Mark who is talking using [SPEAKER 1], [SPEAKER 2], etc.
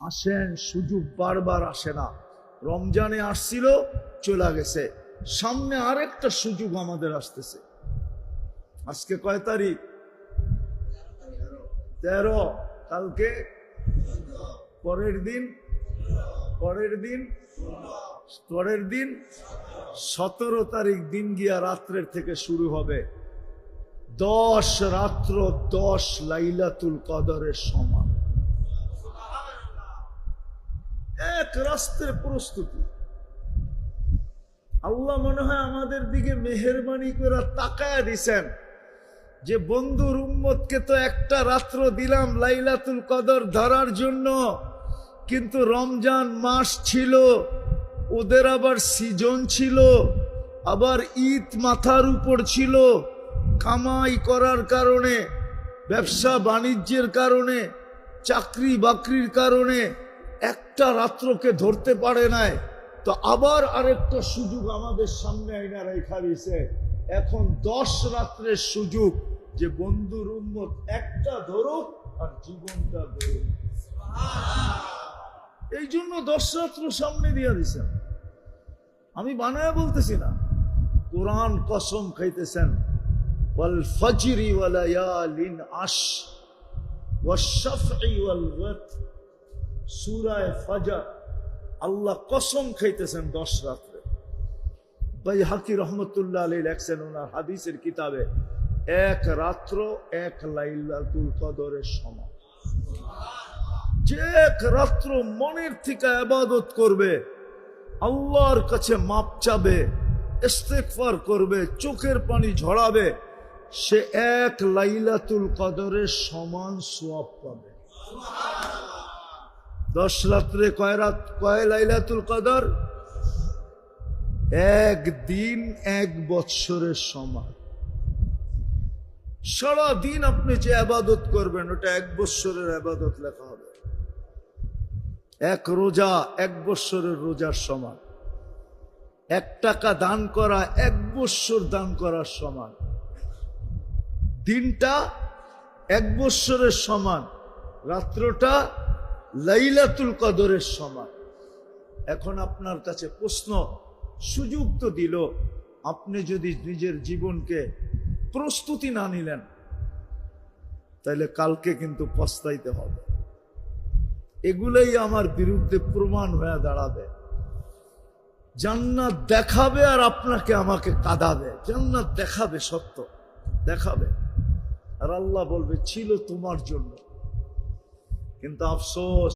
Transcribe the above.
[SPEAKER 1] আসেন, সুযোগ বারবার আসে না। রমজানে আসছিল, চলে গেছে, সামনে আরেকটা সুযোগ আমাদের আসতেছে। আজকে কয় তারিখ? 13। কালকে পরের দিন 17 তারিখ দিন গিয়া রাত্রের থেকে শুরু হবে 10 রাত্র 10 লাইলাতুল কদরের সমান। এক রাস্তের প্রস্তুতি। আল্লাহ মনে হয় আমাদের দিকে মেহেরবানি করে তাকায়া দিছেন যে বন্ধুর উম্মতকে তো একটা রাত্র দিলাম লাইলাতুল কদর ধরার জন্য, কিন্তু রমজান মাস ছিল, ওদের আবার সিজন ছিল, আবার ঈদ মাথার উপর ছিল, কামাই করার কারণে, ব্যবসা বাণিজ্যের কারণে, চাকরি বাকরির কারণে একটা রাত্রকে ধরতে পারে নাই। তো আবার আরেকটা সুযোগ আমাদের সামনে আইনা রেখা দিয়েছে। এখন 10 রাত্রের সুযোগ, যে বন্ধুর উম্মত একটা ধরুক আর জীবনটা ধরুক। এই জন্য 10 রাত্র সামনে দিয়ে দিছেন। আমি বানায় বলতেছি না, কোরআন কসম খাইতেছেন, ওয়াল ফজরি ওয়া লায়ালিন আশ ওয়াশ শাফঈ ওয়াল ওয়াতর। সূরা ফজর আল্লাহ কসম খাইতেছেন 10 রাত্রে। বাইহাকি রহমতুল্লাহ আলাইহি লেখছেন ওনার হাদিসের কিতাবে, এক রাত্র এক লাইলাতুল কদরের সমান। যে এক রাত্র মনের থেকে ইবাদত করবে, আল্লাহর কাছে মাপ চাবে, ইস্তেগফার করবে, চোখের পানি ঝরাবে, সে এক লাইলাতুল কদরের সমান সওয়াব পাবে। 10 রাত্রে কয় লাইলাতুল কদর? এক দিন 1 বৎসরের সমান। সারা দিন আপনি যে ইবাদত করবেন ওটা 1 বৎসরের ইবাদত লেখা হবে। এক রোজা 1 বৎসরের রোজার সমান। 1 টাকা দান করা 1 বৎসর দান করার সমান। দিনটা 1 বৎসরের সমান, রাত্রটা লাইলাতুল কদরের সমান। এখন আপনার কাছে প্রশ্ন, সুযোগ তো দিল, আপনি যদি নিজের জীবনকে প্রস্তুতি না নিলেন তাহলে কালকে কিন্তু পস্তাইতে হবে। এগুলোই আমার বিরুদ্ধে প্রমাণ হয়ে দাঁড়াবে। জান্নাত দেখাবে আর আপনাকে আমাকে কাঁদাবে। জান্নাত দেখাবে, সত্য দেখাবে, আর আল্লাহ বলবে ছিল তোমার জন্য, কিন্তু আফসোস